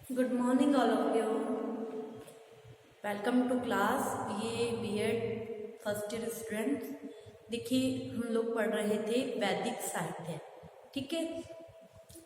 Good morning all of you. Welcome to class. ये BEd first year students. देखिए, हम लोग पढ़ रहे थे वैदिक साहित्य। ठीक है,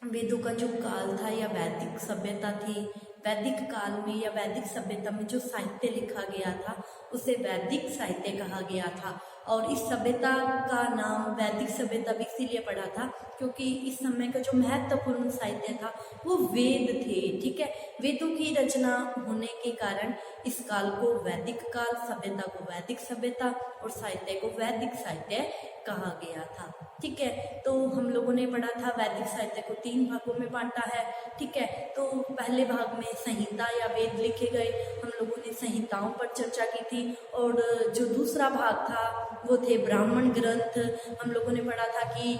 वेदों का जो काल था या वैदिक सभ्यता थी, वैदिक काल में या वैदिक सभ्यता में जो साहित्य लिखा गया था उसे वैदिक साहित्य कहा गया था। और इस सभ्यता का नाम वैदिक सभ्यता भी इसीलिए पड़ा था क्योंकि इस समय का जो महत्वपूर्ण साहित्य था वो वेद थे। ठीक है, वेदों की रचना होने के कारण इस काल को वैदिक काल, सभ्यता को वैदिक सभ्यता और साहित्य को वैदिक साहित्य कहा गया था। ठीक है, तो हम लोगों ने पढ़ा था वैदिक साहित्य को 3 भागों में बांटा है। ठीक है, तो पहले भाग में संहिता या वेद लिखे गए, हम लोगों ने संहिताओं पर चर्चा की थी। और जो दूसरा भाग था वो थे ब्राह्मण ग्रंथ। हम लोगों ने पढ़ा था कि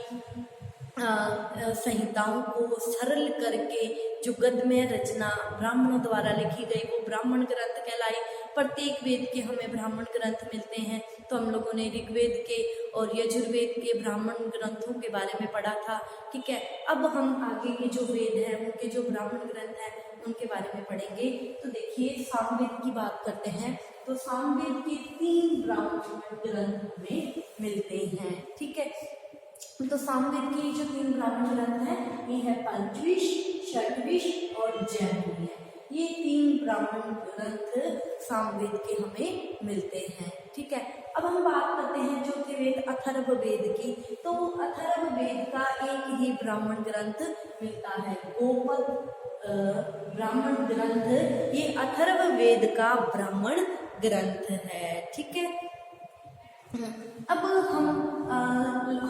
संहिताओं को सरल करके जो गद्य रचना ब्राह्मणों द्वारा लिखी गई वो ब्राह्मण ग्रंथ कहलाई। प्रत्येक वेद के हमें ब्राह्मण ग्रंथ मिलते हैं, तो हम लोगों ने ऋग्वेद के और यजुर्वेद के ब्राह्मण ग्रंथों के बारे में पढ़ा था। ठीक है, अब हम आगे के जो वेद हैं उनके जो ब्राह्मण ग्रंथ हैं उनके बारे में पढ़ेंगे। तो देखिए, सामवेद की बात करते हैं तो सामवेद के 3 ब्राह्मण ग्रंथ में मिलते हैं। ठीक है, तो सामवेद के जो 3 ब्राह्मण ग्रंथ हैं ये है पंचविश, षट्विश और जैमिनी है। ये 3 ब्राह्मण ग्रंथ सामवेद के हमें मिलते हैं। ठीक है, अब हम बात करते हैं चौथे वेद अथर्ववेद की। तो अथर्ववेद का एक ही ब्राह्मण ग्रंथ मिलता है, गोपद ब्राह्मण ग्रंथ। ये अथर्ववेद का ब्राह्मण ग्रंथ है। ठीक है, अब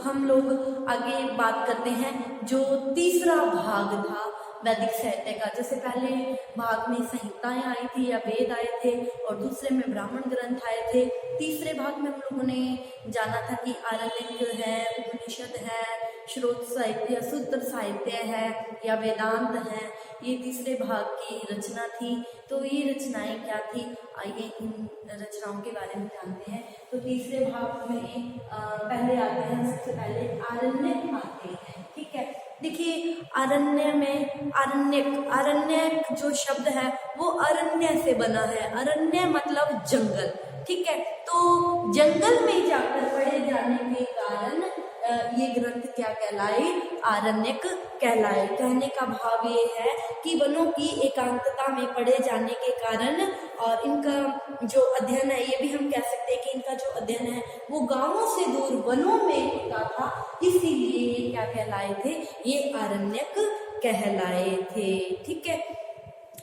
हम लोग आगे बात करते हैं जो तीसरा भाग था वैदिक साहित्य का। जैसे पहले भाग में संहिताएं आई थी या वेद आए थे और दूसरे में ब्राह्मण ग्रंथ आए थे। तीसरे भाग में हम लोगों ने जाना था कि आरण्यक है, उपनिषद है, श्रोत साहित्य, सूत्र साहित्य है या वेदांत है। ये तीसरे भाग की रचना थी। तो ये रचनाएं क्या थी, आइए इन रचनाओं के बारे में जानते हैं। तो तीसरे भाग में पहले आते हैं, सबसे पहले आरण्यक आते हैं। ठीक है, देखिए अरण्य में आरण्यक जो शब्द है वो अरण्य से बना है। अरण्य मतलब जंगल। ठीक है, तो जंगल में जाकर पढ़े जाने के कारण ये ग्रंथ क्या कहलाए, आरण्यक कहलाए। कहने का भाव ये है कि वनों की एकांतता में पढ़े जाने के कारण और इनका जो अध्ययन है, ये भी हम कह सकते हैं कि इनका जो अध्ययन है वो गांवों से दूर वनों में होता था, इसीलिए ये क्या कहलाए थे, ये आरण्यक कहलाए थे। ठीक है,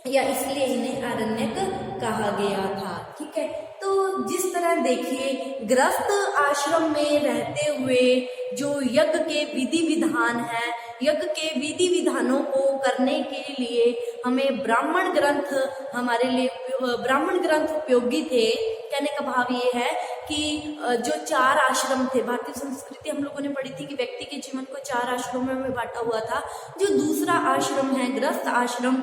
या इसलिए इन्हें आरण्यक कहा गया था। ठीक है, तो जिस तरह देखिए, गृहस्थ आश्रम में रहते हुए जो यज्ञ के विधि विधान है, यज्ञ के विधि विधानों को करने के लिए हमें ब्राह्मण ग्रंथ हमारे लिए ब्राह्मण ग्रंथ उपयोगी थे। कहने का भाव ये है कि जो 4 आश्रम थे, भारतीय संस्कृति हम लोगों ने पढ़ी थी कि व्यक्ति के जीवन को 4 आश्रमों में बांटा हुआ था। जो दूसरा आश्रम है गृहस्थ आश्रम,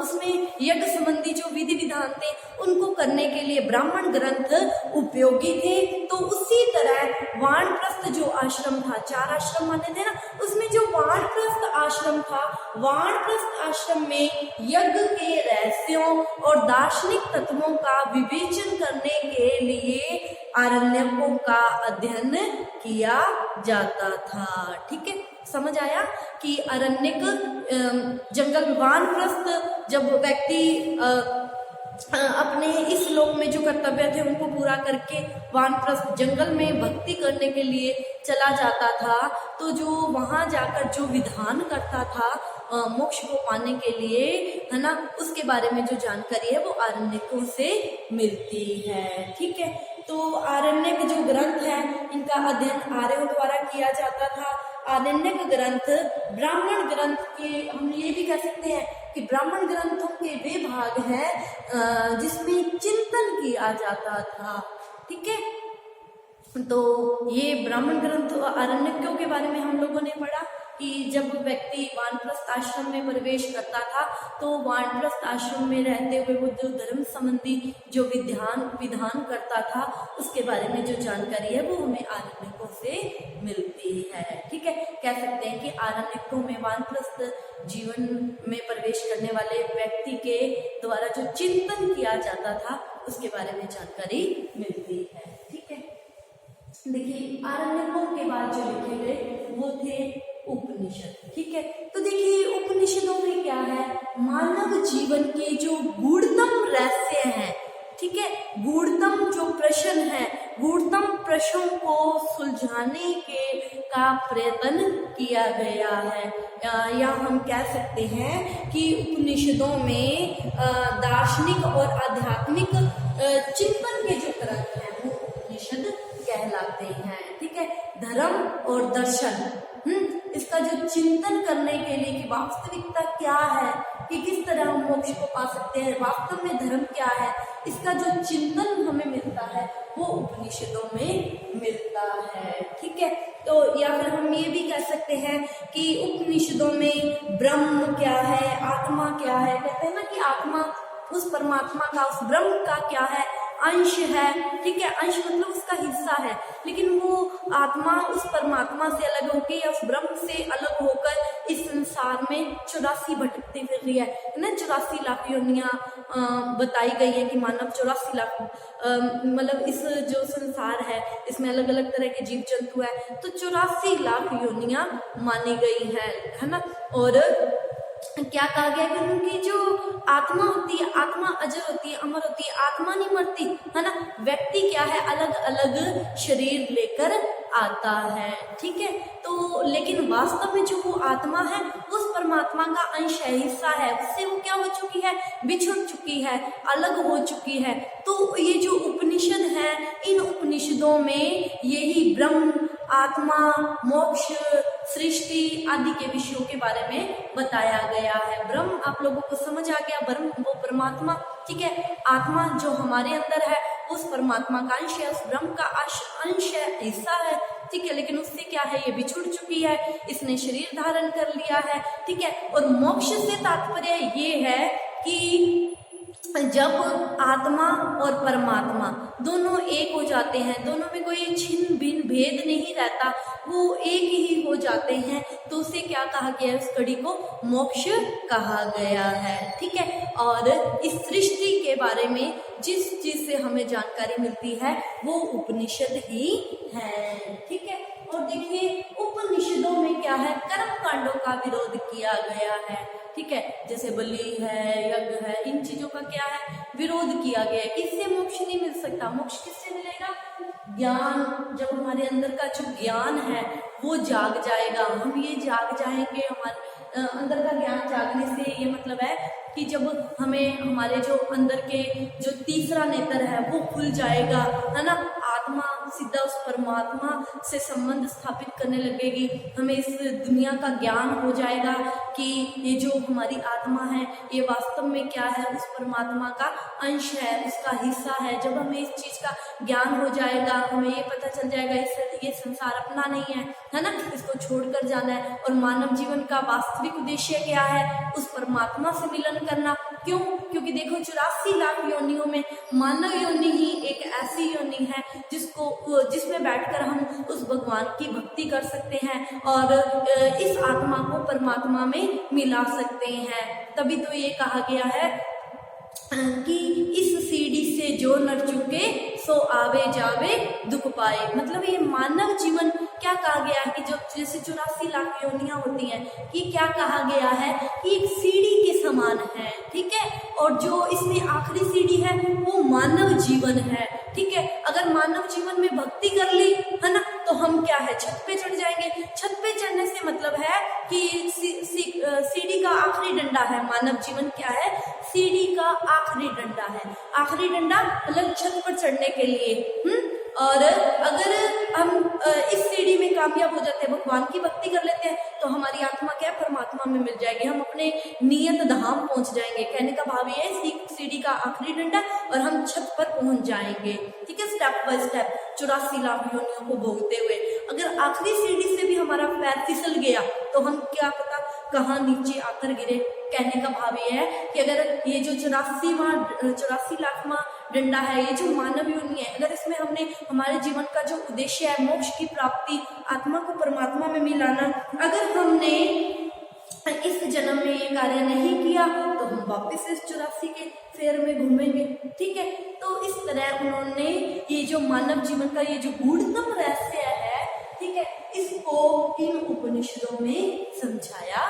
उसमें यज्ञ संबंधी जो विधि विधान थे उनको करने के लिए ब्राह्मण ग्रंथ उपयोगी थे। तो उसी तरह वानप्रस्थ जो आश्रम था, 4 आश्रम माने थे ना, उसमें जो वानप्रस्थ आश्रम था, वानप्रस्थ आश्रम में यज्ञ के रहस्यों और दार्शनिक तत्वों का विवेचन करने के लिए आरण्यकों का अध्ययन किया जाता था। ठीक है, समझ आया कि आरण्यक जंगल, वानप्रस्थ जब व्यक्ति अपने इस लोक में जो कर्तव्य थे उनको पूरा करके वानप्रस्थ जंगल में भक्ति करने के लिए चला जाता था, तो जो वहां जाकर जो विधान करता था मोक्ष को पाने के लिए, है ना, उसके बारे में जो जानकारी है वो आरण्यकों से मिलती है। ठीक है, तो आरण्यक जो ग्रंथ है इनका अध्ययन आर्यों द्वारा किया जाता था। आरण्यक ग्रंथ ब्राह्मण ग्रंथ के, हम ये भी कह सकते हैं कि ब्राह्मण ग्रंथों के वे भाग हैं जिसमें चिंतन किया जाता था। ठीक है, तो ये ब्राह्मण ग्रंथ आरण्यकों के बारे में हम लोगों ने पढ़ा कि जब व्यक्ति वानप्रस्थ आश्रम में प्रवेश करता था तो वानप्रस्थ आश्रम में रहते हुए वो जो धर्म संबंधी जो विधान करता था उसके बारे में जो जानकारी है वो हमें आरण्यकों से मिलती है। ठीक है, कह सकते हैं कि आरण्यकों में वानप्रस्थ जीवन में प्रवेश करने वाले व्यक्ति के द्वारा जो चिंतन किया जाता था उसके बारे में जानकारी मिलती है। ठीक है, देखिए आरण्यकों के बाद जो लिखे गए वो थे उपनिषद। ठीक है, तो देखिए उपनिषदों में क्या है, मानव जीवन के जो गूढ़तम रहस्य हैं, ठीक है, गूढ़तम जो प्रश्न है, गूढ़तम प्रश्नों को सुलझाने के का प्रयत्न किया गया है। या हम कह सकते हैं कि उपनिषदों में दार्शनिक और आध्यात्मिक चिंतन के जो ग्रंथ हैं वो उपनिषद कहलाते हैं। ठीक है, धर्म और दर्शन, इसका जो चिंतन करने के लिए कि वास्तविकता क्या है, कि किस तरह हम मोक्ष को पा सकते हैं, वास्तव में धर्म क्या है, इसका जो चिंतन हमें मिलता है वो उपनिषदों में मिलता है। ठीक है, तो या फिर हम ये भी कह सकते हैं कि उपनिषदों में ब्रह्म क्या है, आत्मा क्या है, कहते हैं ना कि आत्मा उस परमात्मा का, उस ब्रह्म का क्या है, अंश है। ठीक है, अंश मतलब उसका हिस्सा है, लेकिन वो आत्मा उस परमात्मा से अलग होकर या उस ब्रह्म से अलग होकर इस संसार में 84 भटकती फिर रही है ना। 84 लाख योनियां बताई गई है कि मानव 84 लाख मतलब इस जो संसार है इसमें अलग अलग तरह के जीव जंतु है, तो 84 लाख योनियां मानी गई है ना। और क्या कहा गया कि उनकी जो आत्मा होती है, आत्मा अजर होती है, अमर होती है, आत्मा नहीं मरती है ना। व्यक्ति क्या है, अलग अलग शरीर लेकर आता है। ठीक है, तो लेकिन वास्तव में जो वो आत्मा है उस परमात्मा का अंश है, हिस्सा है, उससे वो क्या हो चुकी है, बिछुड़ चुकी है, अलग हो चुकी है। तो ये जो उपनिषद है, इन उपनिषदों में यही ब्रह्म, आत्मा, मोक्ष, सृष्टि आदि के विषयों के बारे में बताया गया है। ब्रह्म आप लोगों को समझ आ गया, ब्रह्म वो परमात्मा। ठीक है, आत्मा जो हमारे अंदर है उस परमात्मा का अंश है, उस ब्रह्म का अंश है, हिस्सा है। ठीक है, लेकिन उससे क्या है, ये बिछुड़ चुकी है, इसने शरीर धारण कर लिया है। ठीक है, और मोक्ष से तात्पर्य ये है कि जब आत्मा और परमात्मा दोनों एक हो जाते हैं, दोनों में कोई छिन्न भिन्न भेद नहीं रहता, वो एक ही हो जाते हैं, तो उसे क्या कहा गया है, उस कड़ी को मोक्ष कहा गया है। ठीक है, और इस सृष्टि के बारे में जिस चीज से हमें जानकारी मिलती है वो उपनिषद ही है। ठीक है, और देखिए उपनिषदों में क्या है, कर्म कांडों का विरोध किया गया है। ठीक है, जैसे बलि है, यज्ञ है, इन चीजों का क्या है, विरोध किया गया है। किससे मोक्ष नहीं मिल सकता, मोक्ष किससे मिलेगा, ज्ञान, जब हमारे अंदर का जो ज्ञान है वो जाग जाएगा, हम ये जाग जाएंगे, हमारे अंदर का ज्ञान जागने से ये मतलब है कि जब हमें हमारे जो अंदर के जो तीसरा नेत्र है वो खुल जाएगा, है ना, आत्मा सीधा उस परमात्मा से संबंध स्थापित करने लगेगी, हमें इस दुनिया का ज्ञान हो जाएगा कि ये जो हमारी आत्मा है ये वास्तव में क्या है, उस परमात्मा का अंश है, उसका हिस्सा है। जब हमें इस चीज का ज्ञान हो जाएगा, हमें ये पता चल जाएगा ये संसार अपना नहीं है ना, इसको छोड़कर जाना है। और मानव जीवन का वास्तविक उद्देश्य क्या है, उस परमात्मा से मिलन करना। क्यों, क्योंकि देखो 84 लाख योनियों में मानव योनि ही एक ऐसी योनि है जिसमें बैठकर हम उस भगवान की भक्ति कर सकते हैं और इस आत्मा को परमात्मा में मिला सकते हैं। तभी तो ये कहा गया है कि इस सीढ़ी से जो नर चुके सो आवे जावे दुख पाए। मतलब ये मानव जीवन क्या कहा गया है कि जो जैसे 84 लाख योनियां होती हैं, कि क्या कहा गया है कि एक सीढ़ी के समान है। ठीक है, और जो इसमें आखिरी सीढ़ी है वो मानव जीवन है। ठीक है, अगर मानव जीवन में भक्ति कर ली है ना, तो हम क्या है, छत पे चढ़ जाएंगे। छत पे चढ़ने से मतलब है कि सीढ़ी का आखिरी डंडा है। मानव जीवन क्या है, सीढ़ी का आखिरी डंडा है। आखिरी डंडा मतलब छत पर चढ़ने के लिए। और अगर हम इस सीढ़ी में कामयाब हो जाते हैं, भगवान की भक्ति कर लेते हैं, तो हमारी आत्मा क्या है, परमात्मा में मिल जाएगी, हम अपने नियत धाम पहुंच जाएंगे। कहने का भाव ये है, सीढ़ी का आखिरी डंडा और हम छत पर पहुंच जाएंगे। ठीक है, स्टेप बाय स्टेप 84 लाख योनियों को भोगते हुए। अगर आखिरी सीढ़ी से भी हमारा पैर फिसल गया तो हम क्या पता कहाँ नीचे आकर गिरे। कहने का भाव ये है कि अगर ये जो 84 लाखवां डंडा है, ये जो मानव योनि है, अगर इसमें हमने हमारे जीवन का जो उद्देश्य है मोक्ष की प्राप्ति, आत्मा को परमात्मा में मिलाना, अगर हमने इस जन्म में ये कार्य नहीं किया तो हम वापस इस 84 के फेर में घूमेंगे। ठीक है, तो इस तरह उन्होंने ये जो मानव जीवन का ये जो गूढ़तम रहस्य है, ठीक है, इसको इन उपनिषदों में समझाया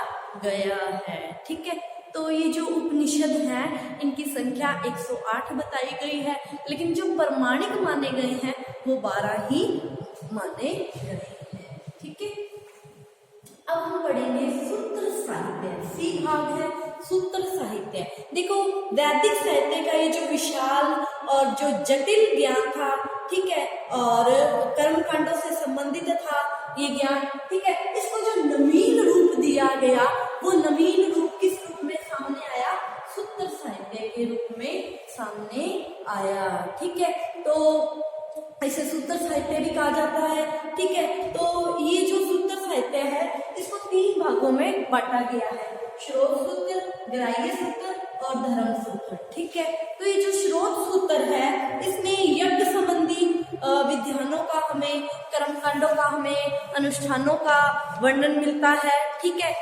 गया है। ठीक है, तो ये जो उपनिषद हैं इनकी संख्या 108 बताई गई है, लेकिन जो प्रमाणिक माने गए हैं वो 12 ही माने गए हैं। ठीक है, अब हम पढ़ेंगे सूत्र साहित्य। सी भाग है सूत्र साहित्य। देखो, वैदिक साहित्य का ये जो विशाल और जो जटिल ज्ञान था, ठीक है, और कर्मकांडों से संबंधित था ये ज्ञान, ठीक है, इसको जो नवीन रूप दिया गया, वो नवीन रूप किस रूप में सामने आया? सूत्र साहित्य के रूप में सामने आया। ठीक है, तो इसे सूत्र साहित्य भी कहा जाता है। ठीक है, तो ये जो सूत्र साहित्य है इसको 3 भागों में बांटा गया है, स्रोत सूत्र, ग्राह्य सूत्र और धर्म सूत्र। ठीक है, तो ये जो स्रोत सूत्र है इसमें यज्ञ संबंधी विधानों का हमें, कर्मकांडों का हमें, अनुष्ठानों का वर्णन मिलता है। ठीक है,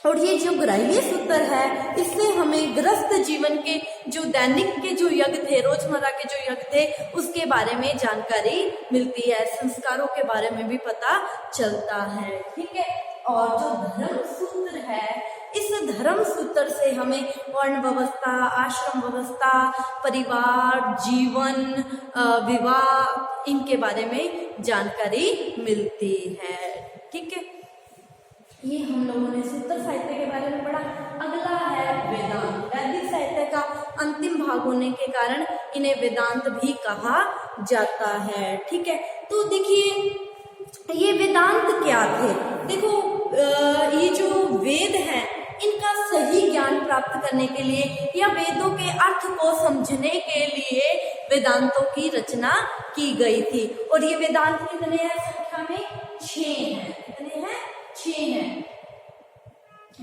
और ये जो ग्राह्य सूत्र है इससे हमें गृहस्थ जीवन के जो दैनिक के जो यज्ञ थे, रोजमर्रा के जो यज्ञ थे, उसके बारे में जानकारी मिलती है, संस्कारों के बारे में भी पता चलता है। ठीक है, और जो धर्म सूत्र है, इस धर्म सूत्र से हमें वर्ण व्यवस्था, आश्रम व्यवस्था, परिवार, जीवन, विवाह, इनके बारे में जानकारी मिलती है। ठीक है, ये हम लोगों ने सूत्र साहित्य के बारे में पढ़ा। अगला है वेदांत। वैदिक साहित्य का अंतिम भाग होने के कारण इन्हें वेदांत भी कहा जाता है। ठीक है, तो देखिए ये वेदांत क्या थे। देखो, ये जो वेद हैं इनका सही ज्ञान प्राप्त करने के लिए या वेदों के अर्थ को समझने के लिए वेदांतों की रचना की गई थी। और ये वेदांत कितने हैं संख्या में? 6 हैं। कितने हैं? 6 हैं।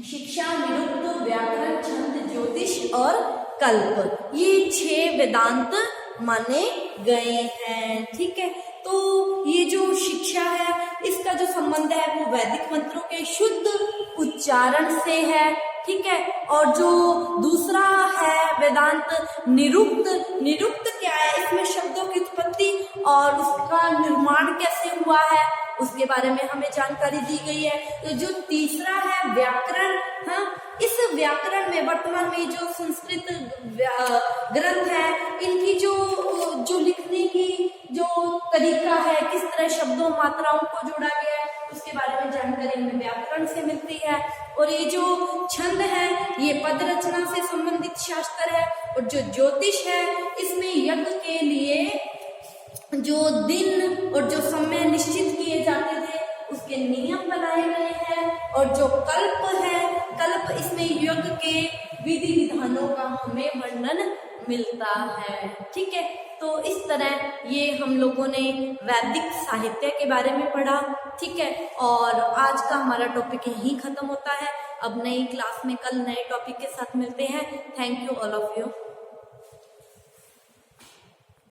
शिक्षा, निरुक्त, व्याकरण, छंद, ज्योतिष और कल्प, ये 6 वेदांत माने गए हैं। ठीक है, तो ये जो शिक्षा है इसका जो संबंध है वो वैदिक मंत्रों के शुद्ध उच्चारण से है। ठीक है, और जो दूसरा है वेदांत निरुक्त। निरुक्त क्या है? इसमें शब्दों की उत्पत्ति और उसका निर्माण कैसे हुआ है उसके बारे में हमें जानकारी दी गई है। तो जो तीसरा है व्याकरण, हाँ, इस व्याकरण में वर्तमान में जो संस्कृत ग्रंथ है इनकी जो लिखने की जो तरीका है, किस तरह शब्दों मात्राओं को जोड़ा गया है उसके बारे में जानकारी हमें व्याकरण से मिलती है। और ये जो छंद है ये पद रचना से संबंधित शास्त्र है। और जो ज्योतिष है इसमें यज्ञ के लिए जो दिन और जो समय निश्चित किए जाते थे उसके नियम बनाए गए हैं। और जो कल्प है, कल्प इसमें यज्ञ के विधि विधानों का हमें वर्णन मिलता है। ठीक है, तो इस तरह ये हम लोगों ने वैदिक साहित्य के बारे में पढ़ा। ठीक है, और आज का हमारा टॉपिक यहीं खत्म होता है। अब नई क्लास में कल नए टॉपिक के साथ मिलते हैं। Thank you all of you.